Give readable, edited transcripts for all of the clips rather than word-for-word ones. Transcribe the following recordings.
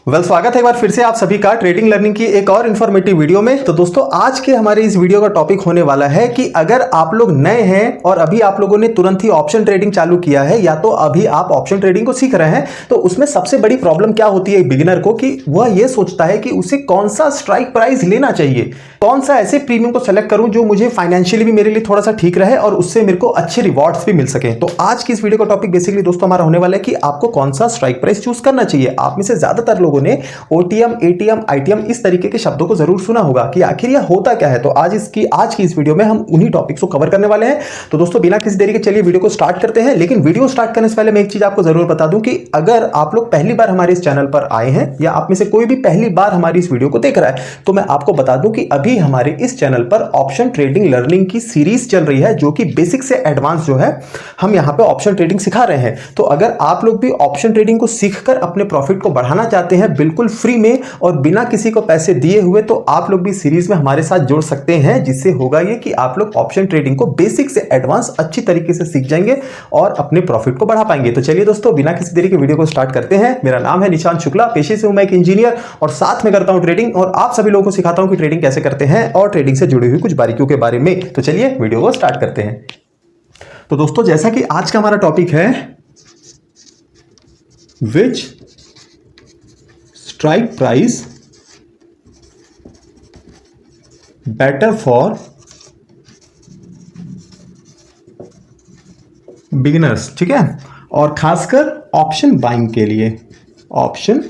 स्वागत है एक बार फिर से आप सभी का ट्रेडिंग लर्निंग की एक और इन्फॉर्मेटिव वीडियो में। तो दोस्तों आज के हमारे इस वीडियो का टॉपिक होने वाला है कि अगर आप लोग नए हैं और अभी आप लोगों ने तुरंत ही ऑप्शन ट्रेडिंग चालू किया है या तो अभी आप ऑप्शन ट्रेडिंग को सीख रहे हैं, तो उसमें सबसे बड़ी प्रॉब्लम क्या होती है बिगिनर को कि वह यह सोचता है कि उसे कौन सा स्ट्राइक प्राइस लेना चाहिए, कौन सा ऐसे प्रीमियम को सेलेक्ट करूं जो मुझे फाइनेंशियली भी मेरे लिए थोड़ा सा ठीक रहे और उससे मेरे को अच्छे रिवॉर्ड्स भी मिल सके। तो आज की इस वीडियो का टॉपिक बेसिकली दोस्तों हमारा होने वाला है कि आपको कौन सा स्ट्राइक प्राइस चूज करना चाहिए। आप में से ज्यादातर लोगों ने ओटीएम, एटीएम, आईटीएम इस तरीके के शब्दों को जरूर सुना होगा कि आखिर यह होता क्या है। तो आज की इस वीडियो में हम उन्हीं टॉपिक्स को कवर करने वाले हैं। तो दोस्तों बिना किसी देरी के चलिए वीडियो को स्टार्ट करते हैं। लेकिन वीडियो स्टार्ट करने से पहले मैं एक चीज आपको जरूर बता दूं कि अगर आप लोग पहली बार हमारे इस चैनल पर आए हैं या आप में से कोई भी पहली बार हमारी इस वीडियो को देख रहा है, तो मैं आपको बता दूं कि अभी हमारे इस चैनल पर ऑप्शन ट्रेडिंग लर्निंग की सीरीज चल रही है, जो कि बेसिक से एडवांस जो है हम यहां पे ऑप्शन ट्रेडिंग सिखा रहे हैं। तो अगर आप लोग भी ऑप्शन ट्रेडिंग को सीखकर अपने प्रॉफिट को बढ़ाना चाहते हैं बिल्कुल फ्री में और बिना किसी को पैसे दिए हुए, तो आप लोग भी सीरीज में हमारे साथ जुड़ सकते हैं, जिससे होगा ये कि आप लोग ऑप्शन ट्रेडिंग को बेसिक से एडवांस अच्छी तरीके से सीख जाएंगे और अपने प्रॉफिट को बढ़ा पाएंगे। तो चलिए दोस्तों बिना किसी देरी के वीडियो को स्टार्ट करते हैं। मेरा नाम है निशांत शुक्ला, पेशे से हूं मैं एक इंजीनियर और साथ में करता हूं ट्रेडिंग और आप सभी लोगों को सिखाता हूं कि ट्रेडिंग कैसे करते हैं और ट्रेडिंग से जुड़ी हुई कुछ बारीकियों के बारे में। तो चलिए वीडियो को स्टार्ट करते हैं। तो दोस्तों जैसा कि आज का हमारा टॉपिक है विच strike price better for beginners, ठीक है, और खासकर ऑप्शन बाइंग के लिए, ऑप्शन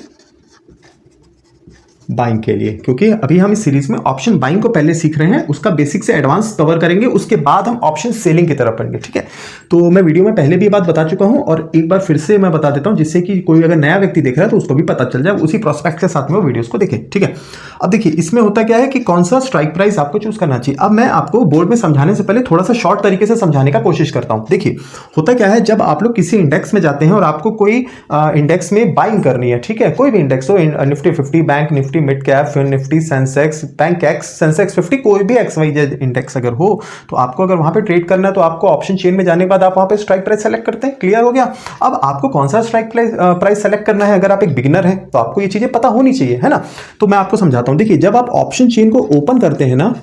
बाइंग के लिए, क्योंकि अभी हम इस सीरीज में ऑप्शन बाइंग को पहले सीख रहे हैं, उसका बेसिक से एडवांस कवर करेंगे, उसके बाद हम ऑप्शन सेलिंग की तरफ बढ़ेंगे, ठीक है। तो मैं वीडियो में पहले भी ये बात बता चुका हूं और एक बार फिर से मैं बता देता हूं, जिससे कि कोई अगर नया व्यक्ति देख रहा है तो उसको भी पता चल जाए, उसी प्रोस्पेक्ट के साथ में वो वीडियोस को देखे, ठीक है। अब देखिए इसमें होता क्या है कि कौन सा स्ट्राइक प्राइस आपको चूज करना चाहिए। अब मैं आपको बोर्ड में समझाने से पहले थोड़ा सा शॉर्ट तरीके से समझाने का कोशिश करता हूं। देखिए होता क्या है, जब आप लोग किसी इंडेक्स में जाते हैं और आपको कोई इंडेक्स में बाइंग करनी है, ठीक है, कोई भी इंडेक्स हो, Nifty 50, bank Nifty, mid cap, Nifty, Sensex, bank x, Sensex 50, कोई भी XYZ इंडेक्स अगर हो, तो आपको अगर वहां पे ट्रेड करना है तो आपको ऑप्शन चेन में जाने के बाद आप वहां पे स्ट्राइक प्राइस सेलेक्ट करते हैं। क्लियर हो गया। अब आपको कौन सा स्ट्राइक प्राइस सेलेक्ट करना है, अगर आप एक बिगिनर हैं तो आपको ये चीजें पता होनी चाहिए, है ना। तो मैं आपको समझाता हूं। देखिए जब आप ऑप्शन चेन को ओपन करते हैं ना,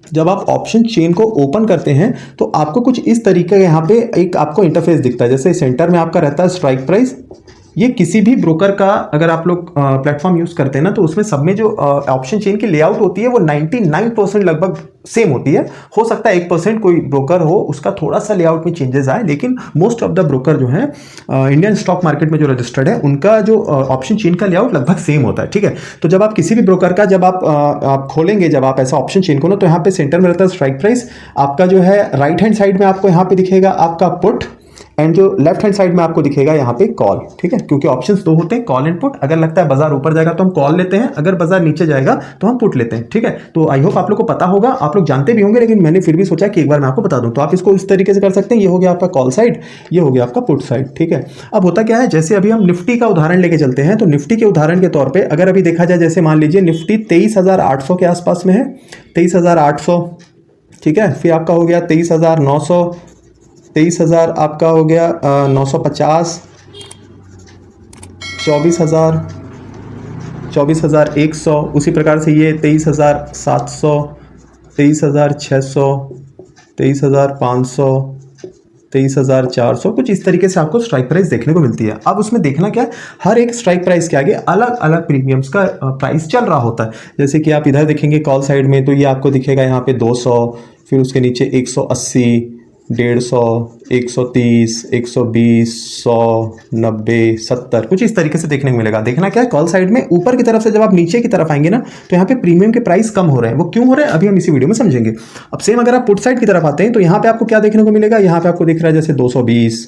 जब आप ऑप्शन चेन को ओपन करते हैं तो आपको कुछ इस तरीके का यहाँ पे एक आपको इंटरफेस दिखता है। जैसे सेंटर में आपका रहता है स्ट्राइक प्राइस। ये किसी भी ब्रोकर का अगर आप लोग प्लेटफॉर्म यूज करते हैं ना, तो उसमें सब में जो ऑप्शन चेन की लेआउट होती है वो 99% लगभग सेम होती है। हो सकता है 1% कोई ब्रोकर हो उसका थोड़ा सा लेआउट में चेंजेस आए, लेकिन मोस्ट ऑफ द ब्रोकर जो है इंडियन स्टॉक मार्केट में जो रजिस्टर्ड है उनका जो ऑप्शन चेन का लेआउट लगभग सेम होता है, ठीक है। तो जब आप किसी भी ब्रोकर का जब आप खोलेंगे, जब आप ऐसा ऑप्शन चेन को ना, तो यहाँ पे सेंटर में रहता है स्ट्राइक प्राइस। आपका जो है राइट हैंड साइड में आपको यहाँ पे दिखेगा आपका पुट, एंड जो लेफ्ट हैंड साइड में आपको दिखेगा यहाँ पे कॉल, ठीक है, क्योंकि ऑप्शंस दो होते हैं, कॉल एंड पुट। अगर लगता है बाजार ऊपर जाएगा तो हम कॉल लेते हैं, अगर बाजार नीचे जाएगा तो हम पुट लेते हैं, ठीक है। तो आई होप आप लोग को पता होगा, आप लोग जानते भी होंगे, लेकिन मैंने फिर भी सोचा कि एक बार मैं आपको बता दूं। तो आप इसको इस तरीके से कर सकते हैं। ये हो गया आपका कॉल साइड, ये हो गया आपका पुट साइड, ठीक है। अब होता क्या है, जैसे अभी हम निफ्टी का उदाहरण लेके चलते हैं, तो निफ्टी के उदाहरण के तौर पर अगर अभी देखा जाए, जैसे मान लीजिए निफ्टी 23,800 के आसपास में है, 23,800, ठीक है। फिर आपका हो गया 23,900, 23,000 आपका हो गया 950, 24,000, 24,100, उसी प्रकार से ये 23,700, 23,600, 23,500, 23,400, कुछ इस तरीके से आपको स्ट्राइक प्राइस देखने को मिलती है। अब उसमें देखना क्या है, हर एक स्ट्राइक प्राइस के आगे अलग अलग प्रीमियम्स का प्राइस चल रहा होता है। जैसे कि आप इधर देखेंगे कॉल साइड में, तो ये आपको दिखेगा यहाँ पे 200, फिर उसके नीचे 180, 150, 130, 120, 100, 90, 70, कुछ इस तरीके से देखने को मिलेगा। देखना क्या है, कॉल साइड में ऊपर की तरफ से जब आप नीचे की तरफ आएंगे ना, तो यहाँ पे प्रीमियम के प्राइस कम हो रहे हैं। वो क्यों हो रहे हैं अभी हम इसी वीडियो में समझेंगे। अब सेम अगर आप पुट साइड की तरफ आते हैं तो यहाँ पे आपको क्या देखने को मिलेगा, यहाँ पे आपको दिख रहा है जैसे 220,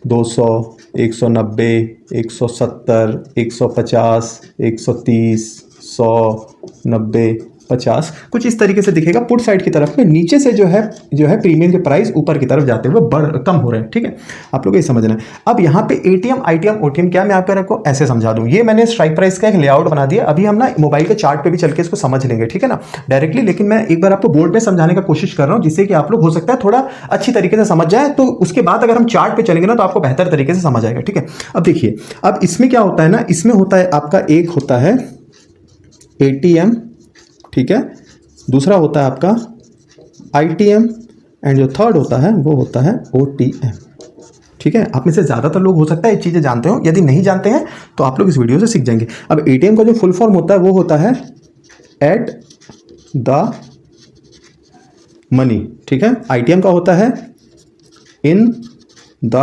200, 190, 170, 150, 130, 100, 90, 50 कुछ इस तरीके से दिखेगा पुट साइड की तरफ में, नीचे से जो है प्रीमियम के प्राइस ऊपर की तरफ जाते हुए कम हो रहे हैं। ठीक है, आप लोग ये समझना है। अब यहाँ पे एटीएम आईटीएम ओटीएम क्या मैं आपको ऐसे समझा दूं, ये मैंने स्ट्राइक प्राइस का एक लेआउट बना दिया। अभी हम ना मोबाइल के चार्ट पे भी चल के इसको समझ लेंगे, ठीक है ना, डायरेक्टली। लेकिन मैं एक बार आपको बोर्ड पे समझाने का कोशिश कर रहा हूं, जिससे कि आप लोग हो सकता है थोड़ा अच्छी तरीके से समझ जाए, तो उसके बाद अगर हम चार्ट पे चलेंगे ना तो आपको बेहतर तरीके से समझ आएगा। ठीक है, अब देखिए, अब इसमें क्या होता है ना, इसमें होता है आपका एक होता है एटीएम, ठीक है, दूसरा होता है आपका आईटीएम, एंड जो थर्ड होता है वो होता है ओटीएम। ठीक है, आप में से ज़्यादातर लोग हो सकता है ये चीज़ें जानते हो, यदि नहीं जानते हैं तो आप लोग इस वीडियो से सीख जाएंगे। अब एटीएम का जो फुल फॉर्म होता है वो होता है एट द मनी, ठीक है। आईटीएम का होता है in the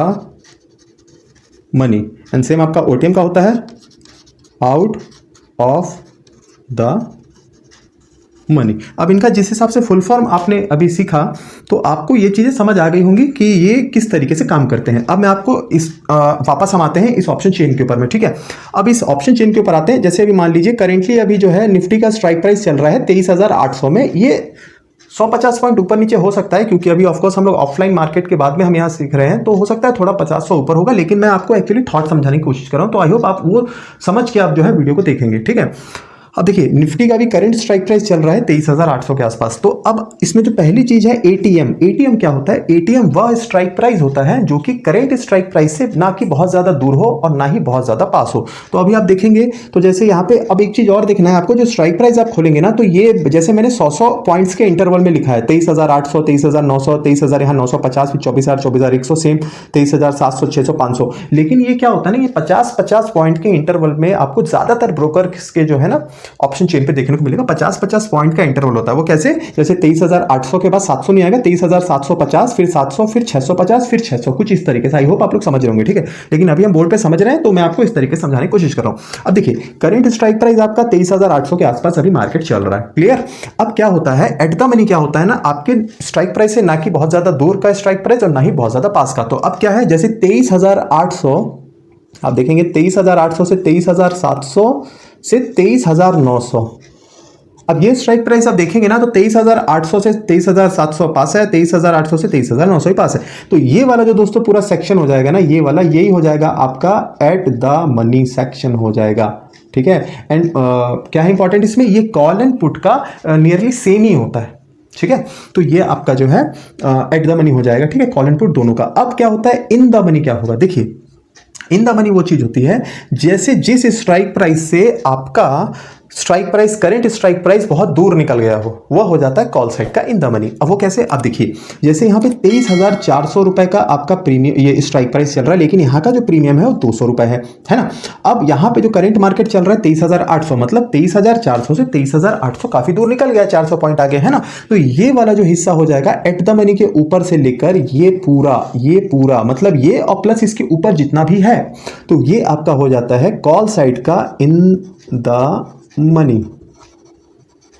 money, and same आपका ओटीएम का होता है आउट ऑफ द मनी। अब इनका जिस हिसाब से फुल फॉर्म आपने अभी सीखा, तो आपको ये चीज़ें समझ आ गई होंगी कि ये किस तरीके से काम करते हैं। अब मैं आपको वापस हम आते हैं इस ऑप्शन चेन के ऊपर में, ठीक है। अब इस ऑप्शन चेन के ऊपर आते हैं। जैसे अभी मान लीजिए करेंटली अभी जो है निफ्टी का स्ट्राइक प्राइस चल रहा है 23,800 में, ये 150 पॉइंट ऊपर नीचे हो सकता है, क्योंकि अभी ऑफकोर्स हम लोग ऑफलाइन मार्केट के बाद में हम यहाँ सीख रहे हैं, तो हो सकता है थोड़ा 50 ऊपर होगा। लेकिन मैं आपको एक्चुअली थॉट समझाने की कोशिश कर रहा हूँ, तो आई होप आप वो समझ के आप जो है वीडियो को देखेंगे, ठीक है। अब देखिए, निफ्टी का भी करंट स्ट्राइक प्राइस चल रहा है 23,800 के आसपास। तो अब इसमें जो पहली चीज है एटीएम, एटीएम क्या होता है? एटीएम वह स्ट्राइक प्राइस होता है जो कि करंट स्ट्राइक प्राइस से ना कि बहुत ज्यादा दूर हो और ना ही बहुत ज्यादा पास हो। तो अभी आप देखेंगे तो जैसे यहाँ पे अब एक चीज और देखना है आपको, जो स्ट्राइक प्राइस आप खोलेंगे ना, तो ये जैसे मैंने 100 पॉइंट्स के इंटरवल में लिखा है, 23,800, 23,900, 23,000, यहाँ 950, फिर 24,000, 24,100, सेम 23,700, 600, 500। लेकिन ये क्या होता है ना, ये 50-50 पॉइंट के इंटरवल में आपको ज्यादातर ब्रोकर के जो है ना ऑप्शन चेन पे देखने को मिलेगा 50-50 पॉइंट का इंटरवल होता है। वो कैसे? जैसे 23,800 के बाद 700 नहीं आएगा, 23,750, फिर 700, फिर 650, फिर 600, कुछ इस तरीके से। आई होप आप लोग समझ रहे होंगे, ठीक है। लेकिन अभी हम बोर्ड पे समझ रहे हैं, तो मैं आपको इस तरीके से समझाने की कोशिश कर रहा हूं। अब देखिए, करंट स्ट्राइक प्राइस आपका 23,800 के आसपास अभी मार्केट चल रहा है, क्लियर। अब क्या होता है एट द मनी, क्या होता है ना, आपके स्ट्राइक प्राइस से ना कि बहुत ज्यादा दूर का स्ट्राइक प्राइस और ना ही बहुत ज्यादा पास का। तो अब क्या है, जैसे 23,800 आप देखेंगे, 23,800 से 23,700 से 23,900। अब ये स्ट्राइक प्राइस आप देखेंगे ना, तो 23,800 से 23,700 पास है, 23,800 से 23,900 ही पास है। तो ये वाला जो दोस्तों पूरा सेक्शन हो जाएगा ना, ये वाला यही हो जाएगा आपका एट द मनी सेक्शन हो जाएगा, ठीक है। एंड क्या है इंपॉर्टेंट इसमें, ये कॉल एंड पुट का नियरली सेम ही होता है, ठीक है। तो ये आपका जो है एट द मनी हो जाएगा, ठीक है, कॉल एंड पुट दोनों का। अब क्या होता है इन द मनी, क्या होगा? देखिए, इन द मनी वो चीज होती है जैसे जिस स्ट्राइक प्राइस से आपका strike price, current strike price बहुत दूर निकल गया हो, वह हो जाता है कॉल साइड का इन द मनी। अब वो कैसे? अब देखिए, जैसे यहाँ पे 23,400 रुपए का आपका प्रीमियम, ये स्ट्राइक प्राइस चल रहा है, लेकिन यहाँ का जो प्रीमियम है वो 200 रुपए है ना। अब यहाँ पे जो करंट मार्केट चल रहा है 23,800, मतलब 23,400 से 23,800 काफी दूर निकल गया, 400 पॉइंट आगे, है ना। तो ये वाला जो हिस्सा हो जाएगा एट द मनी के ऊपर से लेकर ये पूरा मतलब ये और प्लस इसके ऊपर जितना भी है, तो ये आपका हो जाता है कॉल साइड का in the money.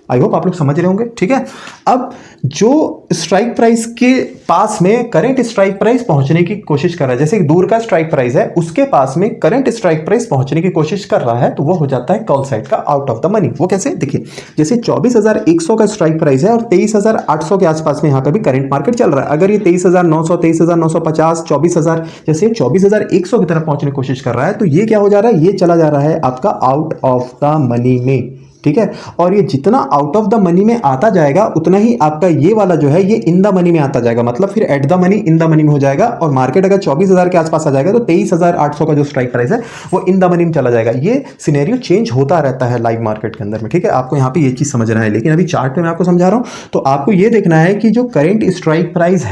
I hope आप लोग समझ रहे होंगे, ठीक है। अब जो स्ट्राइक प्राइस के पास में करंट स्ट्राइक प्राइस पहुंचने की कोशिश कर रहा है, जैसे दूर का स्ट्राइक प्राइस है उसके पास में करंट स्ट्राइक प्राइस पहुंचने की कोशिश कर रहा है, तो वो हो जाता है कॉल साइड का आउट ऑफ द मनी। वो कैसे? देखिए, जैसे 24,100 का स्ट्राइक प्राइस है और 23,800 के आसपास में यहाँ पे भी करंट मार्केट चल रहा है। अगर ये 23,900, 23,950, 24,000, जैसे 24,100 की तरफ पहुंचने की कोशिश कर रहा है, तो ये क्या हो जा रहा है, ये चला जा रहा है आपका आउट ऑफ द मनी में, ठीक है। और ये जितना आउट ऑफ द मनी में आता जाएगा उतना ही आपका ये वाला जो है ये इन द मनी में आता जाएगा, मतलब फिर at the money in the money में हो जाएगा। और मार्केट अगर 24,000 के आसपास आ जाएगा तो 23,800 का जो स्ट्राइक प्राइस है वो इन द मनी में चला जाएगा। ये सिनेरियो चेंज होता रहता है लाइव मार्केट के अंदर में, ठीक है। आपको यहाँ पे ये चीज समझना है, लेकिन अभी चार्ट पे मैं आपको समझा रहा हूँ। तो आपको ये देखना है कि जो करेंट स्ट्राइक प्राइस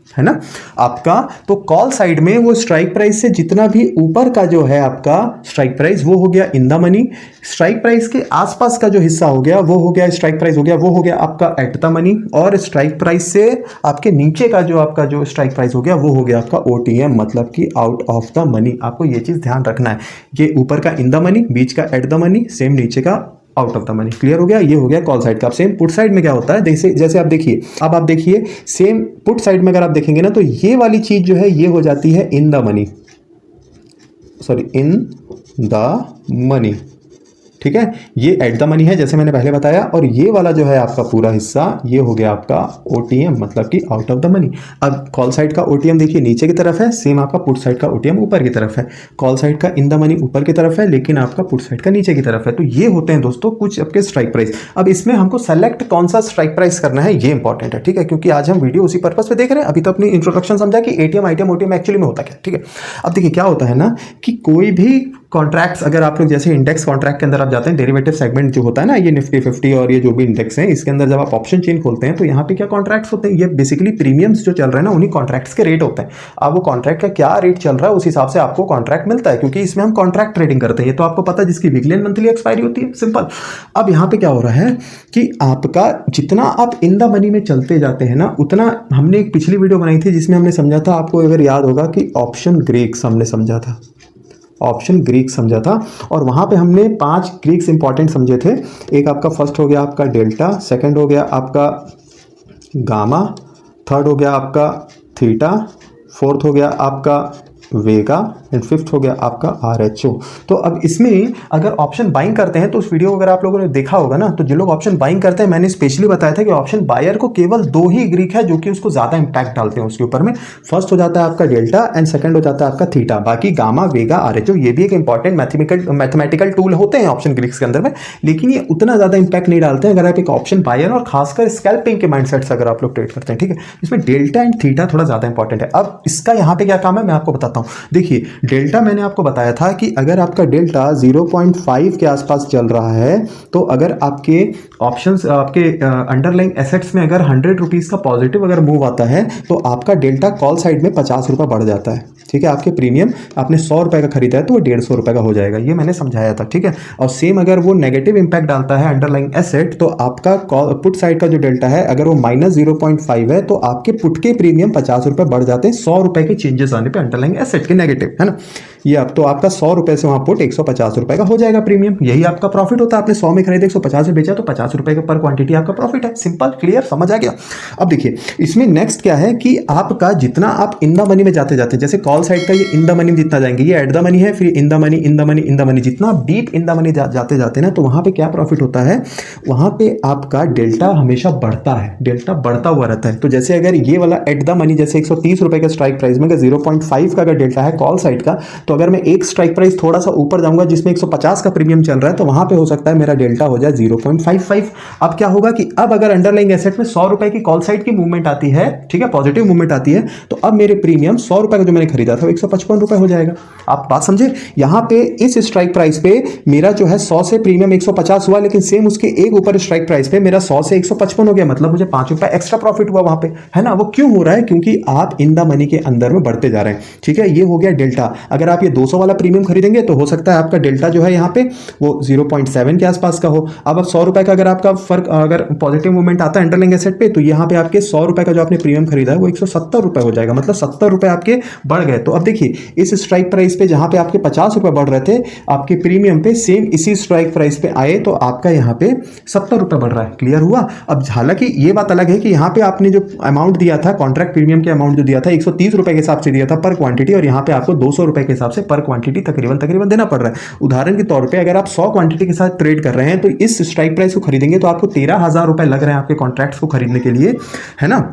है ना आपका, तो कॉल साइड में वो स्ट्राइक प्राइस से जितना भी ऊपर का जो है आपका स्ट्राइक प्राइस, वो हो गया in the money. Strike price के आसपास का जो हिस्सा हो गया वो हो गया स्ट्राइक प्राइस हो गया, वो हो गया आपका एट द मनी। और स्ट्राइक प्राइस से आपके नीचे का जो आपका जो स्ट्राइक प्राइस हो गया वो हो गया आपका ओटीएम, मतलब कि आउट ऑफ द मनी। आपको ये चीज ध्यान रखना है, ये ऊपर का इन द मनी, बीच का एट द मनी, सेम नीचे का out of the money. Clear हो गया? ये हो गया कॉल साइड का। अब सेम पुट साइड में क्या होता है, जैसे आप देखिए, अब आप देखिए सेम पुट साइड में अगर आप देखेंगे ना, तो ये वाली चीज जो है ये हो जाती है in the money, sorry in the money, ठीक है, ये एट द मनी है जैसे मैंने पहले बताया, और ये वाला जो है आपका पूरा हिस्सा ये हो गया आपका ओटीएम, मतलब कि आउट ऑफ द मनी। अब कॉल साइड का ओटीएम देखिए नीचे की तरफ है, सेम आपका पुट साइड का ओटीएम ऊपर की तरफ है। कॉल साइड का इन द मनी ऊपर की तरफ है, लेकिन आपका पुट साइड का नीचे की तरफ है। तो ये होते हैं दोस्तों कुछ आपके स्ट्राइक प्राइस। अब इसमें हमको सेलेक्ट कौन सा स्ट्राइक प्राइस करना है ये इंपॉर्टेंट है, ठीक है, क्योंकि आज हम वीडियो उसी पर्पस पे देख रहे हैं। अभी तो अपनी इंट्रोडक्शन समझा कि एटीएम आईटीएम ओटीएम एक्चुअली में होता क्या, ठीक है। अब देखिए क्या होता है ना कि कोई भी कॉन्ट्रैक्ट्स, अगर आप लोग जैसे इंडेक्स कॉन्ट्रैक्ट के अंदर आप जाते हैं, डेरिवेटिव सेगमेंट जो होता है ना, ये निफ्टी 50 और ये जो भी इंडेक्स हैं, इसके अंदर जब आप ऑप्शन चेन खोलते हैं तो यहाँ पे क्या कॉन्ट्रैक्ट्स होते हैं, ये बेसिकली प्रीमियम्स जो चल रहे हैं ना उन्हीं कॉन्ट्रैक्ट्स के रेट होते हैं। अब वो कॉन्ट्रैक्ट का क्या रेट चल रहा है उस हिसाब से आपको कॉन्ट्रैक्ट मिलता है, क्योंकि इसमें हम कॉन्ट्रैक्ट ट्रेडिंग करते हैं, ये तो आपको पता है, जिसकी वीकली एंड मंथली एक्सपायरी होती है, सिंपल। अब यहाँ पे क्या हो रहा है कि आपका जितना आप इन द मनी में चलते जाते हैं ना, उतना हमने एक पिछली वीडियो बनाई थी जिसमें हमने समझा था, आपको अगर याद होगा कि ऑप्शन ग्रीक्स हमने समझा था, ऑप्शन ग्रीक समझा था, और वहां पे हमने 5 ग्रीक्स इंपॉर्टेंट समझे थे। एक आपका फर्स्ट हो गया आपका डेल्टा, सेकंड हो गया आपका गामा, थर्ड हो गया आपका थीटा, फोर्थ हो गया आपका वेगा, एंड फिफ्थ हो गया आपका आरएचओ। तो अब इसमें अगर ऑप्शन बाइंग करते हैं तो उस वीडियो को अगर आप लोगों ने देखा होगा ना, तो जो लोग ऑप्शन बाइंग करते हैं, मैंने स्पेशली बताया था कि ऑप्शन बायर को केवल 2 ही ग्रीक है जो कि उसको ज्यादा इंपैक्ट डालते हैं उसके ऊपर में। फर्स्ट हो जाता है आपका डेल्टा एंड सेकंड हो जाता है आपका थीटा, बाकी गामा वेगा आरएचओ ये भी एक इंपॉर्टेंट मैथमेटिकल टूल होते हैं ऑप्शन ग्रीक्स के अंदर में, लेकिन ये उतना ज्यादा इंपैक्ट नहीं डालते हैं अगर आप एक ऑप्शन बायर और खासकर स्कैल्पिंग के माइंडसेट से अगर आप लोग ट्रेड करते हैं, ठीक है। इसमें डेल्टा एंड थीटा थोड़ा ज्यादा इंपॉर्टेंट है। अब इसका यहाँ पे क्या काम है मैं आपको बताता हूँ। देखिए डेल्टा मैंने आपको बताया था कि अगर आपका डेल्टा 0.5 के आसपास चल रहा है, तो अगर आपके ऑप्शंस आपके अंडरलाइंग एसेट्स में अगर 100 रुपीज का पॉजिटिव अगर मूव आता है तो आपका डेल्टा कॉल साइड में 50 रुपये बढ़ जाता है, ठीक है। आपके प्रीमियम आपने 100 रुपये का खरीदा है तो वो 150 रुपये का हो जाएगा, ये मैंने समझाया था, ठीक है। और सेम अगर वो नेगेटिव इंपैक्ट डालता है अंडरलाइंग एसेट, तो आपका पुट साइड का जो डेल्टा है अगर वो -0.5 है तो आपके पुट के प्रीमियम 50 रुपये बढ़ जाते हैं 100 रुपये के चेंजेस आने पर अंडरलाइंग एसेट के नेगेटिव, है ना। ये अब तो आपका 100 रुपये से वहां पुट 150 रुपये का हो जाएगा प्रीमियम, यही आपका प्रॉफिट होता है। आपने 100 में खरीदे 150 में बेचा तो 50 रुपये का पर क्वांटिटी आपका प्रॉफिट है, सिंपल क्लियर समझ आ गया। अब देखिए इसमें नेक्स्ट क्या है कि आपका जितना आप इन द मनी में जाते जाते, जैसे कॉल साइड का ये इन द मनी में जितना जाएंगे, ये एट द मनी है, फिर in the money in the money in the money, जितना डीप इन द मनी जाते जाते ना, तो वहां पे क्या प्रॉफिट होता है, वहां पे आपका डेल्टा हमेशा बढ़ता है, डेल्टा बढ़ता हुआ रहता है। तो जैसे अगर ये वाला एट द मनी जैसे 130 रुपये का स्ट्राइक प्राइस में 0.5 का अगर डेल्टा है कॉल साइड का, तो अगर मैं एक स्ट्राइक प्राइस थोड़ा सा ऊपर जाऊंगा जिसमें 150 का प्रीमियम चल रहा है, तो वहां पे हो सकता है मेरा डेल्टा हो जाए 0.55। अब क्या होगा कि अब अगर अंडरलाइंग एसेट में 100 रुपए की कॉल साइड की मूवमेंट आती है, ठीक है, पॉजिटिव मूवमेंट आती है, तो अब मेरे प्रीमियम 100 रुपए का जो मैंने खरीदा था 155 रुपए हो जाएगा। आप बात समझे, यहां पे इस स्ट्राइक प्राइस पे मेरा जो है 100 से प्रीमियम 150 हुआ, लेकिन सेम उसके एक ऊपर स्ट्राइक प्राइस पे मेरा 100 से 155 हो गया, मतलब मुझे 5 रुपए एक्स्ट्रा प्रॉफिट हुआ वहां पे, है ना। वो क्यों हो रहा है, क्योंकि आप इन द मनी के अंदर में बढ़ते जा रहे हैं, ठीक है। ये हो गया डेल्टा। अगर आप ये 200 वाला प्रीमियम खरीदेंगे तो हो सकता है आपका डेल्टा जो है यहाँ पे वो 0.7 के आसपास का हो। अब 100 रुपए का अगर आपका फर्क अगर पॉजिटिव मूवमेंट आता है अंडरलाइंग एसेट पे, तो यहाँ पे आपके 100 रुपए का जो आपने प्रीमियम खरीदा है वो 170 रुपए हो जाएगा, मतलब 70 रुपए आपके बढ़ गए। तो अब देखिए इस स्ट्राइक प्राइस पे जहां पे आपके 50 रुपए बढ़ रहे थे आपके प्रीमियम पे, सेम इसी स्ट्राइक प्राइस पे आए तो आपका यहाँ पे 70 रुपए बढ़ रहा है, क्लियर हुआ। अब हालांकि ये बात अलग है कि यहाँ पे आपने जो अमाउंट दिया था कॉन्ट्रैक्ट प्रीमियम के अमाउंट जो दिया था 130 रुपए के हिसाब से दिया था पर क्वांटिटी, और यहाँ पे आपको 200 रुपए के हिसाब से पर क्वांटिटी तकरीबन देना पड़ रहा है। उदाहरण के तौर पे अगर आप 100 क्वांटिटी के साथ ट्रेड कर रहे हैं तो इस स्ट्राइक प्राइस को खरीदेंगे तो आपको 13,000 रुपए लग रहे हैं आपके कॉन्ट्रैक्ट्स को खरीदने के लिए, है ना।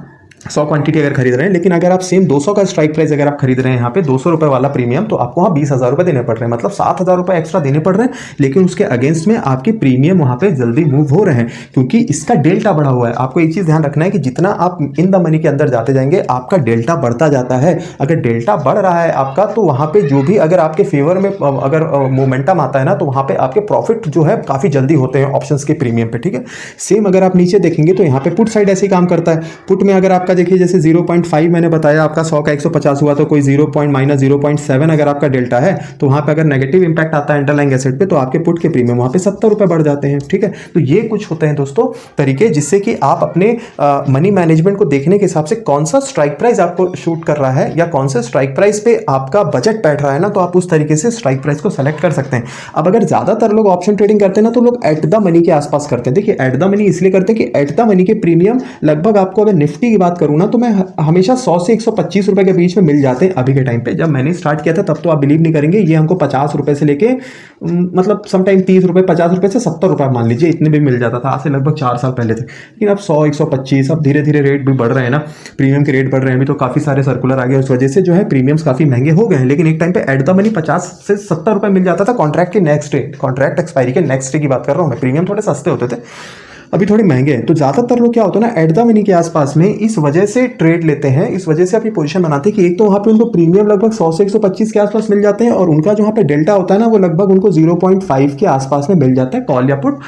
100 क्वांटिटी अगर खरीद रहे हैं, लेकिन अगर आप सेम 200 का स्ट्राइक प्राइस अगर आप खरीद रहे हैं यहाँ पे 200 रुपए वाला प्रीमियम, तो आपको वहाँ 20,000 रुपए देने पड़ रहे हैं, मतलब 7,000 रुपए एक्स्ट्रा देने पड़ रहे हैं। लेकिन उसके अगेंस्ट में आपके प्रीमियम वहाँ पे जल्दी मूव हो रहे हैं क्योंकि इसका डेल्टा बढ़ा हुआ है। आपको एक चीज ध्यान रखना है कि जितना आप इन द मनी के अंदर जाते जाएंगे आपका डेल्टा बढ़ता जाता है। अगर डेल्टा बढ़ रहा है आपका, तो वहाँ पे जो भी अगर आपके फेवर में अगर मोमेंटम आता है ना, तो वहाँ पे आपके प्रॉफिट जो है काफी जल्दी होते हैं ऑप्शंस के प्रीमियम पे, ठीक है। सेम अगर आप नीचे देखेंगे तो यहाँ पे पुट साइड ऐसे ही काम करता है। पुट में अगर आपका देखिए जैसे 0.5 मैंने बताया, आपका 100 का 150 हुआ तो कोई 0.-0.7 अगर आपका डेल्टा है, तो वहां पे अगर नेगेटिव इंपैक्ट आता है अंडरलाइंग एसेट पे, तो आपके पुट के प्रीमियम वहां पे 70 रुपए बढ़ जाते हैं, ठीक है। तो ये कुछ होते हैं दोस्तों तरीके जिससे कि आप अपने मनी मैनेजमेंट को देखने के हिसाब से कौन सा स्ट्राइक प्राइस आपको शूट कर रहा है या कौन से स्ट्राइक प्राइस पे आपका बजट बैठ रहा है ना, तो आप उस तरीके से स्ट्राइक प्राइस को सेलेक्ट कर सकते हैं। अब अगर ज्यादातर लोग ऑप्शन ट्रेडिंग करते हैं ना, तो लोग एट द मनी के आसपास करते हैं। देखिए एट द मनी इसलिए करते हैं कि एट द मनी के प्रीमियम लगभग आपको अगर निफ्टी की बात करूँ ना तो मैं हमेशा 100 से 125 रुपए के बीच में मिल जाते हैं अभी के टाइम पे। जब मैंने स्टार्ट किया था तब तो आप बिलीव नहीं करेंगे, ये हमको 50 रुपए से लेके मतलब समटाइम 30 रुपए, 50 रुपए से 70 रुपए मान लीजिए, इतने भी मिल जाता था आज से लगभग 4 साल पहले थे। लेकिन अब 100, 125, अब धीरे धीरे रेट भी बढ़ रहे हैं ना, प्रीमियम के रेट बढ़ रहे हैं। अभी तो काफी सारे सर्कुलर आ गए, उस वजह से जो है प्रीमियम्स काफी महंगे हो गए हैं। लेकिन एक टाइम पे एट द मनी 50 से 70 रुपए मिल जाता था कॉन्ट्रैक्ट के नेक्स्ट डे, कॉन्ट्रैक्ट एक्सपायरी के नेक्स्ट डे की बात कर रहा हूँ मैं। प्रीमियम थोड़े सस्ते होते थे, अभी थोड़े महंगे हैं। तो ज़्यादातर लोग क्या होता है ना, एट द मनी के आसपास में इस वजह से ट्रेड लेते हैं, इस वजह से अपनी पोजीशन बनाते हैं कि एक तो वहाँ पे उनको प्रीमियम लगभग 100 से 125 के आसपास मिल जाते हैं, और उनका जो वहाँ पे डेल्टा होता है ना वो लगभग उनको 0.5 के आसपास में मिल जाता है। कॉल या पुट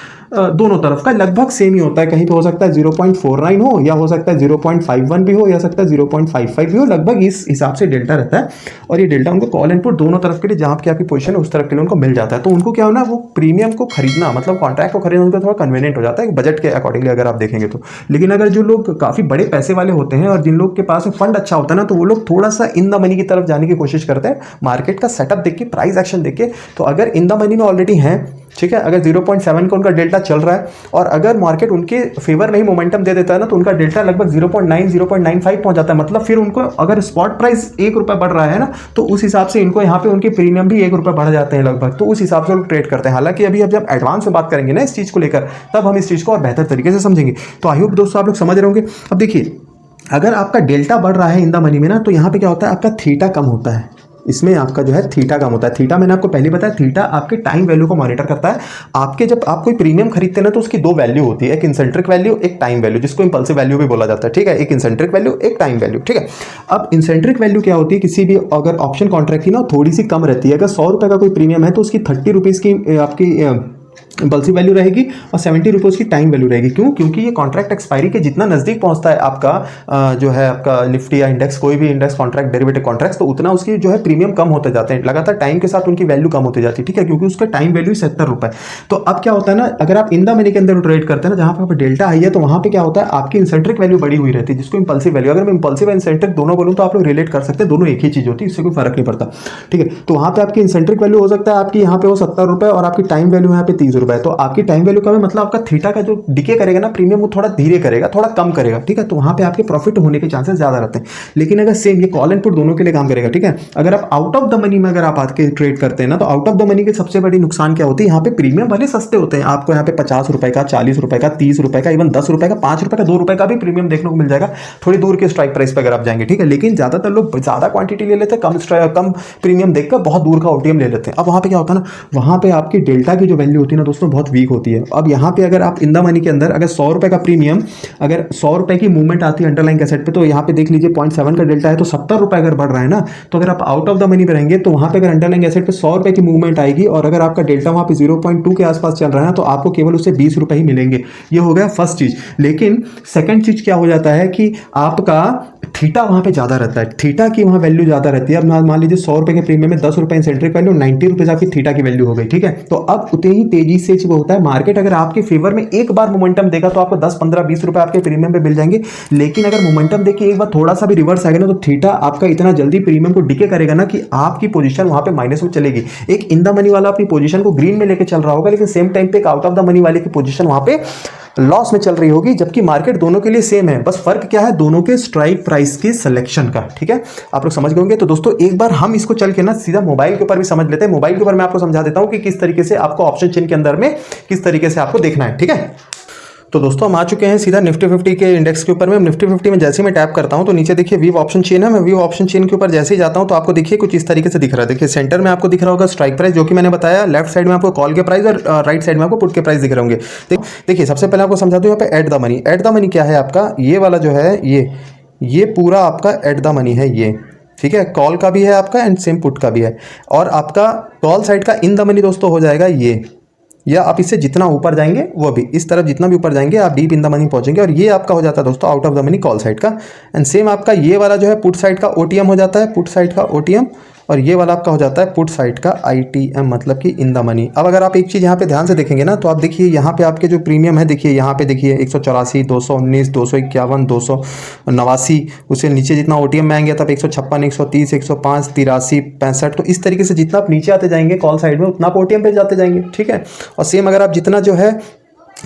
दोनों तरफ का लगभग सेम ही होता है, कहीं पे हो सकता है 0.49 हो, या हो सकता है 0.51 भी हो, या सकता है 0.55 भी हो, लगभग इस हिसाब से डेल्टा रहता है। और ये डेल्टा उनको कॉल एंड पुट दोनों तरफ के लिए, जहाँ पे आपकी पोजीशन है उस तरफ के लिए उनको मिल जाता है। तो उनको क्या होना, वो प्रीमियम को खरीदना, मतलब कॉन्ट्रैक्ट को खरीदना उनको थोड़ा कन्वीनियंट हो जाता है बजट के अकॉर्डिंगली अगर आप देखेंगे तो। लेकिन अगर जो लोग काफी बड़े पैसे वाले होते हैं और जिन लोग के पास फंड अच्छा होता है ना, तो वो लोग थोड़ा सा इन द मनी की तरफ जाने की कोशिश करते हैं, मार्केट का सेटअप देख के, प्राइस एक्शन देख के। तो अगर इन द मनी में ऑलरेडी है, ठीक है, अगर 0.7 का उनका डेल्टा चल रहा है और अगर मार्केट उनके फेवर में ही मोमेंटम दे देता है ना, तो उनका डेल्टा लगभग 0.9, 0.95 पहुंच जाता है। मतलब फिर उनको अगर स्पॉट प्राइस 1 रुपया बढ़ रहा है ना, तो उस हिसाब से इनको यहाँ पे उनके प्रीमियम भी 1 रुपया बढ़ जाते हैं लगभग। तो उस हिसाब से लोग ट्रेड करते हैं। हालांकि अभी अब जब एडवांस में बात करेंगे ना इस चीज़ को लेकर, तब हम इस चीज़ को और बेहतर तरीके से समझेंगे। तो आई होप दोस्तों आप लोग समझ रहे होंगे। अब देखिए, अगर आपका डेल्टा बढ़ रहा है इन द मनी में ना, तो यहाँ पे क्या होता है, आपका थीटा कम होता है, इसमें आपका जो है थीटा कम होता है। थीटा मैंने आपको पहले बताया, थीटा आपके टाइम वैल्यू को मॉनिटर करता है। आपके जब आप कोई प्रीमियम खरीदते हैं ना, तो उसकी दो वैल्यू होती है, एक इंसेंट्रिक वैल्यू, एक टाइम वैल्यू, जिसको इंपल्सिव वैल्यू भी बोला जाता है, ठीक है। एक इंसेंट्रिक वैल्यू, एक टाइम वैल्यू, ठीक है। अब इंसेंट्रिक वैल्यू क्या होती है, किसी भी अगर ऑप्शन कॉन्ट्रैक्ट की ना थोड़ी सी कम रहती है। अगर 100 रुपये का कोई प्रीमियम है तो उसकी 30 रुपीज़ की आपकी इंपल्सिव वैल्यू रहेगी और 70 रुपीज़ की टाइम वैल्यू रहेगी। क्यों? क्योंकि ये कॉन्ट्रैक्ट एक्सपायरी के जितना नजदीक पहुंचता है आपका जो है आपका निफ्टी या इंडेक्स, कोई भी इंडेक्स कॉन्ट्रैक्ट, डेरिवेटिव कॉन्ट्रैक्ट्स, तो उतना उसकी जो है प्रीमियम कम होते जाते हैं, लगातार टाइम के साथ उनकी वैल्यू कम होती जाती है, ठीक है, क्योंकि उसका टाइम वैल्यू 70 रुपये। तो अब क्या होता है ना, अगर आप इन द मनी के अंदर ट्रेड करते हैं ना, जहां पर डेल्टा आई है, तो वहां पे क्या होता है, आपकी इंसेंट्रिक वैल्यू बढ़ी हुई रहती है, जिसको इंपल्सिव वैल्यू। अगर मैं इंपल्सिव और इंसेंट्रिक दोनों बोलूँ तो आप लोग रिलेट कर सकते हैं, दोनों एक ही चीज होती है, इससे कोई फर्क नहीं पड़ता, ठीक है। तो वहां पे आपकी इंसेंट्रिक वैल्यू हो सकता है आपकी यहाँ पे वो 70 रुपये और आपकी टाइम वैल्यू यहाँ पे 30 रुपये। तो आपकी टाइम वैल्यू कम है, मतलब आपका थीटा का जो डिके करेगा ना प्रीमियम, वो थोड़ा धीरे करेगा, थोड़ा कम करेगा, ठीक है। तो वहां पे आपके प्रॉफिट होने के चांसेस ज्यादा रहते हैं। लेकिन अगर सेम ये कॉल एंड पुट दोनों के लिए काम करेगा, ठीक है। अगर आप आउट ऑफ द मनी में अगर आप आके ट्रेड करते हैं ना, तो आउट ऑफ द मनी के सबसे बड़ी नुकसान क्या होती है, यहाँ पे प्रीमियम भले सस्ते होते हैं, आपको यहाँ पे 50 रुपए का, 40 रुपए का, 30 रुपए का, इवन 10 रुपए का, 5 रुपए का, 2 रुपए का भी प्रीमियम देखने को मिल जाएगा थोड़ी दूर के स्ट्राइक प्राइस पर अगर आप जाएंगे, ठीक है। लेकिन ज्यादातर लोग ज्यादा क्वांटिटी ले लेते हैं, कम प्रीमियम देखकर बहुत दूर का ओटीएम ले लेते हैं। अब वहां पे क्या होता है ना, वहां पे आपकी डेल्टा की जो वैल्यू होती है ना दोस्तों, बहुत वीक होती है। अब यहाँ पे अगर आप इन द मनी के अंदर अगर 100 रुपए का प्रीमियम, अगर 100 रुपए की मूवमेंट आती है अंडरलाइन कैसेट पे, तो यहाँ पे देख लीजिए 0.7 का डेल्टा है, तो 70 रुपए अगर बढ़ रहा है ना, तो अगर आप आउट ऑफ द मनी पे रहेंगे, तो वहां पे अगर अंडरलाइन कैसेट पे 100 रुपए की मूवमेंट आएगी और अगर आपका डेल्टा वहां पे 0.2 के आसपास चल रहा है, तो आपको केवल उससे 20 रुपए ही मिलेंगे। ये हो गया फर्स्ट चीज। लेकिन सेकंड चीज क्या हो जाता है कि आपका थीटा वहां पे ज्यादा रहता है, थीटा की वहां वैल्यू ज्यादा रहती है। अब मान लीजिए 100 रुपए के प्रीमियम में 10 रुपए इंसेंट्रिक वैल्यू, 90 रुपीज आपकी थीटा की वैल्यू हो गई, ठीक है। तो अब उतनी ही तेजी से वो होता है, मार्केट अगर आपके फेवर में एक बार मोमेंटम देगा तो आपको 10, 15, 20 रुपए आपके प्रीमियम पे मिल जाएंगे। लेकिन अगर मोमेंटम देखिए एक बार थोड़ा सा भी रिवर्स आएगा ना, तो थीटा आपका इतना जल्दी प्रीमियम को डिके करेगा ना कि आपकी पोजीशन वहां पे माइनस में चलेगी। एक इन द मनी वाला अपनी पोजीशन को ग्रीन में लेके चल रहा होगा, लेकिन सेम टाइम पे एक आउट ऑफ द मनी वाले की पोजीशन वहां पे लॉस में चल रही होगी, जबकि मार्केट दोनों के लिए सेम है। बस फर्क क्या है, दोनों के स्ट्राइक प्राइस के सिलेक्शन का, ठीक है। आप लोग समझ गए होंगे। तो दोस्तों एक बार हम इसको चल के ना सीधा मोबाइल के ऊपर भी समझ लेते हैं। मोबाइल के ऊपर मैं आपको समझा देता हूं कि किस तरीके से आपको ऑप्शन चेन के अंदर में किस तरीके से आपको देखना है, ठीक है। तो दोस्तों हम आ चुके हैं सीधा निफ्टी 50 के इंडेक्स के ऊपर में। निफ्टी 50 में जैसे ही मैं टैप करता हूं तो नीचे देखिए व्यू ऑप्शन चेन है। मैं व्यू ऑप्शन चेन के ऊपर जैसे ही जाता हूं तो आपको देखिए कुछ इस तरीके से दिख रहा है। देखिए सेंटर में आपको दिख रहा होगा स्ट्राइक प्राइस, जो कि मैंने बताया। लेफ्ट साइड में आपको कॉल के प्राइस और राइट साइड में आपको पुट के प्राइस दिख रहे होंगे। देखिए सबसे पहले आपको समझा दूं यहाँ पे at the money. At the money क्या है आपका, ये वाला जो है ये पूरा आपका एट द मनी है ये, ठीक है। कॉल का भी है आपका एंड सेम पुट का भी है। और आपका कॉल साइड का इन द मनी दोस्तों हो जाएगा ये, या आप इससे जितना ऊपर जाएंगे वो भी इस तरफ जितना भी ऊपर जाएंगे आप डीप इन द मनी पहुंचेंगे। और ये आपका हो जाता है दोस्तों out of the money call side का। एंड सेम आपका ये वाला जो है पुट साइड का ओटीएम हो जाता है, पुट साइड का ओटीएम। और ये वाला आपका हो जाता है पुट साइड का आईटीएम, मतलब कि इन द मनी। अब अगर आप एक चीज़ यहाँ पे ध्यान से देखेंगे ना, तो आप देखिए यहाँ पे आपके जो प्रीमियम है, देखिए यहाँ पे देखिए 184, 219, 251, 289, उससे नीचे जितना ओटीएम में आएंगे तब 156, 130, 105, 83, 65। तो इस तरीके से जितना आप नीचे आते जाएंगे कॉल साइड में, उतना आप ओटीएम पे जाते जाएंगे, ठीक है। और सेम अगर आप जितना जो है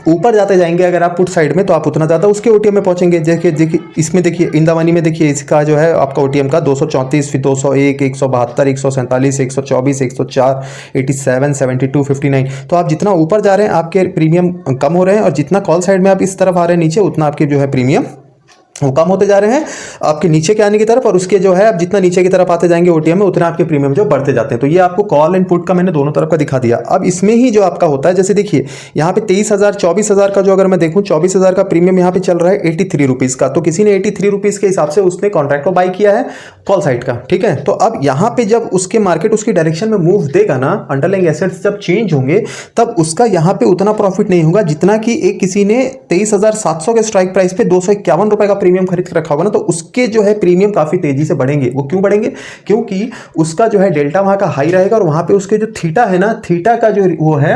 ऊपर जाते जाएंगे अगर आप पुट साइड में तो आप उतना ज़्यादा उसके ओटीएम में पहुंचेंगे। देखिए इसमें देखिए इन द मनी में देखिए इसका जो है आपका ओटीएम का 234, फिर 201, 172, 147, 124, 104, 87, 72, 59। तो आप जितना ऊपर जा रहे हैं आपके प्रीमियम कम हो रहे हैं, और जितना कॉल साइड में आप इस तरफ आ रहे हैं नीचे, उतना आपके जो है प्रीमियम वो कम होते जा रहे हैं आपके नीचे के आने की तरफ। और उसके जो है आप जितना नीचे की तरफ आते जाएंगे ओटीएम में, उतना आपके प्रीमियम जो बढ़ते जाते हैं। तो ये आपको कॉल एंड पुट का मैंने दोनों तरफ का दिखा दिया। अब इसमें ही जो आपका होता है, जैसे देखिए यहाँ पे 23,000 24,000 का जो अगर मैं देखूँ 24,000 का प्रीमियम यहाँ पे चल रहा है 83 रुपीज़ का। तो किसी ने 83 रुपीज़ के हिसाब से उसने कॉन्ट्रैक्ट को बाई किया है कॉल साइड का, ठीक है। तो अब यहाँ पे जब उसके मार्केट उसकी डायरेक्शन में मूव देगा ना, अंडरलाइंग एसेट्स जब चेंज होंगे, तब उसका यहाँ पे उतना प्रॉफिट नहीं होगा जितना कि एक किसी ने 23,700 के स्ट्राइक प्राइस पे 251 रुपए का प्रीमियम खरीद के रखा होगा ना, तो उसके जो है प्रीमियम काफी तेजी से बढ़ेंगे। वो क्यों बढ़ेंगे? क्योंकि उसका जो है डेल्टा वहां का हाई रहेगा, और वहां पे उसके जो थीटा है ना, थीटा का जो वो है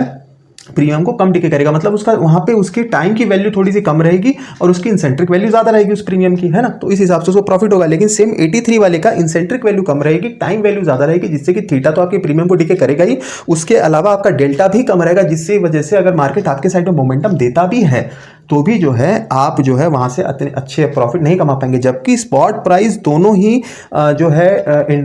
प्रीमियम को कम डिके करेगा। मतलब उसका वहां पे उसकी टाइम की वैल्यू थोड़ी सी कम रहेगी और उसकी इंसेंट्रिक वैल्यू ज्यादा रहेगी उस प्रीमियम की, है ना। तो इस हिसाब से उसको प्रॉफिट होगा। लेकिन सेम 83 वाले का इंसेंट्रिक वैल्यू कम रहेगी, टाइम वैल्यू ज्यादा रहेगी, जिससे कि थीटा तो आपके प्रीमियम को डिके करेगा ही, उसके अलावा आपका डेल्टा भी कम रहेगा, जिससे वजह से अगर मार्केट आपके साइड में मोमेंटम देता भी है तो भी जो है आप जो है वहां से इतने अच्छे प्रॉफिट नहीं कमा पाएंगे। जबकि स्पॉट प्राइस दोनों ही जो है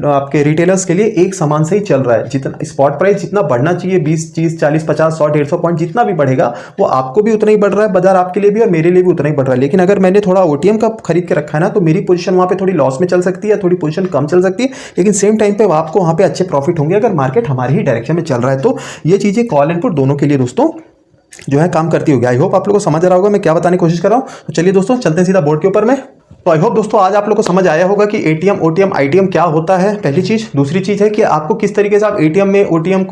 आपके रिटेलर्स के लिए एक समान से ही चल रहा है। जितना स्पॉट प्राइस जितना बढ़ना चाहिए 20, 30, 40, 50, 100, 150 पॉइंट जितना भी बढ़ेगा, वो आपको भी उतना ही बढ़ रहा है, बाजार आपके लिए भी और मेरे लिए भी उतना ही बढ़ रहा है। लेकिन अगर मैंने थोड़ा ओटीएम का खरीद के रखा है ना, तो मेरी पोजीशन वहां पे थोड़ी लॉस में चल सकती है, थोड़ी पोजीशन कम चल सकती है, लेकिन सेम टाइम पे आपको वहां पे अच्छे प्रॉफिट होंगे अगर मार्केट हमारी ही डायरेक्शन में चल रहा है। तो ये चीजें कॉल एंड पुट दोनों के लिए दोस्तों जो है काम करती होगी। आई होप आप लोगों को समझ आ रहा होगा मैं क्या बताने की कोशिश कर रहा हूं। तो चलिए दोस्तों चलते हैं सीधा बोर्ड के ऊपर में। तो आई होप दोस्तों आज आप लोग को समझ आया होगा कि एटीएम, ओटीएम, आईटीएम क्या होता है, पहली चीज। दूसरी चीज है कि आपको किस तरीके से आप एटीएम में ओटीएम,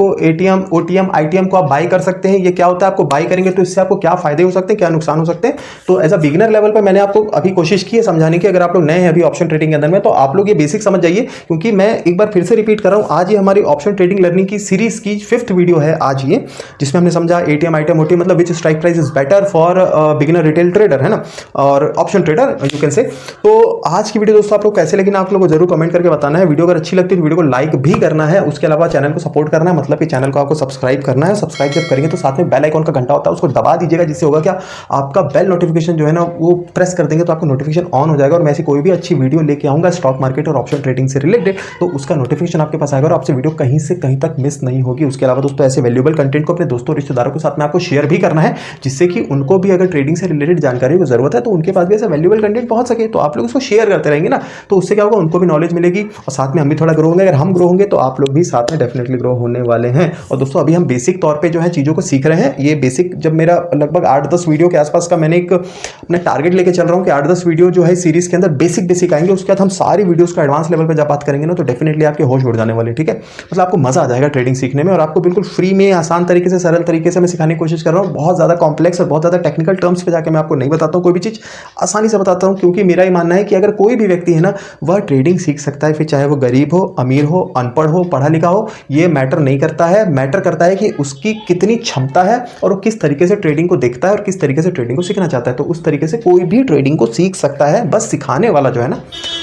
ओटीएम, आईटीएम को आप बाई कर सकते हैं। ये क्या होता है, आपको बाई करेंगे तो इससे आपको क्या फायदे हो सकते हैं, क्या नुकसान हो सकते हैं। तो एज अ बिगिनर लेवल पर मैंने आपको अभी कोशिश की है समझाने की। अगर आप लोग नए हैं अभी ऑप्शन ट्रेडिंग के अंदर में, तो आप लोग ये बेसिक समझ जाइए, क्योंकि मैं एक बार फिर से रिपीट कर रहा हूं, आज ये हमारी ऑप्शन ट्रेडिंग लर्निंग की सीरीज की 5th वीडियो है आज ये, जिसमें हमने समझा एटीएम, आईटीएम, ओटीएम मतलब विच strike price is better for beginner retail trader, है ना, और option trader you can say. तो आज की वीडियो दोस्तों आप लोग कैसे लगी ना, आप लोगों को जरूर कमेंट करके बताना है। वीडियो अगर अच्छी लगती है तो वीडियो को लाइक भी करना है, उसके अलावा चैनल को सपोर्ट करना है, मतलब कि चैनल को आपको सब्सक्राइब करना है। सब्सक्राइब जब करेंगे तो साथ में बेल आइकॉन का घंटा होता है उसको दबा दीजिएगा, जिससे होगा क्या, आपका बेल नोटिफिकेशन जो है ना वो प्रेस कर देंगे तो आपका नोटिफिकेशन ऑन हो जाएगा, और मैं ऐसी कोई भी अच्छी वीडियो लेके आऊंगा स्टॉक मार्केट और ऑप्शन ट्रेडिंग से रिलेटेड, तो उसका नोटिफिकेशन आपके पास आएगा और आपसे वीडियो कहीं से कहीं तक मिस नहीं होगी। उसके अलावा दोस्तों ऐसे वैल्यूएबल कंटेंट को अपने दोस्तों रिश्तेदारों के साथ में आपको शेयर भी करना है, जिससे कि उनको भी अगर ट्रेडिंग से रिलेटेड जानकारी की जरूरत है तो उनके पास भी ऐसा वैल्यूएबल कंटेंट पहुंच सके। तो आप लोग उसको शेयर करते रहेंगे ना, तो उससे क्या होगा, उनको भी नॉलेज मिलेगी और साथ में हम भी थोड़ा ग्रो होंगे। अगर हम ग्रो होंगे तो आप लोग भी साथ में डेफिनेटली ग्रो होने वाले हैं। और दोस्तों अभी हम बेसिक तौर पे जो है चीज़ों को सीख रहे हैं। ये बेसिक जब मेरा लगभग 8-10 वीडियो के आसपास का मैंने एक अपना टारगेट लेके चल रहा हूँ कि 8-10 वीडियो जो है सीरीज के अंदर बेसिक आएंगे। उसके बाद हम सारी वीडियोस का एडवांस लेवल पर जब बात करेंगे ना, तो डेफिनेटली आपके होश उड़ जाने वाले, ठीक है। मतलब आपको मजा आ जाएगा ट्रेडिंग सीखने में, और आपको बिल्कुल फ्री में आसान तरीके से, सरल तरीके से मैं सिखाने की कोशिश कर रहा हूँ। बहुत ज़्यादा कॉम्प्लेक्स और बहुत ज़्यादा टेक्निकल टर्म्स पे जाकर मैं आपको नहीं बताता हूँ, कोई भी चीज़ आसानी से बताता हूँ, क्योंकि मेरा ही मानना है कि अगर कोई भी व्यक्ति है ना, वह ट्रेडिंग सीख सकता है, फिर चाहे वो गरीब हो, अमीर हो, अनपढ़ हो, पढ़ा लिखा हो, ये मैटर नहीं करता है। मैटर करता है कि उसकी कितनी क्षमता है और वो किस तरीके से ट्रेडिंग को देखता है और किस तरीके से ट्रेडिंग को सीखना चाहता है। तो उस तरीके से कोई भी ट्रेडिंग को सीख सकता है, बस सिखाने वाला जो है ना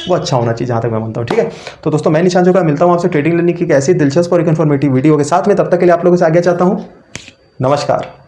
वो अच्छा होना चाहिए, जहां तक मैं मानता हूं, ठीक है। तो दोस्तों मैं निशान जोगा मिलता हूं आपसे ट्रेडिंग लर्निंग की ऐसी दिलचस्प और एक इन्फॉर्मेटिव वीडियो के साथ में। तब तक के लिए आप लोगों से आगे चाहता हूं, नमस्कार।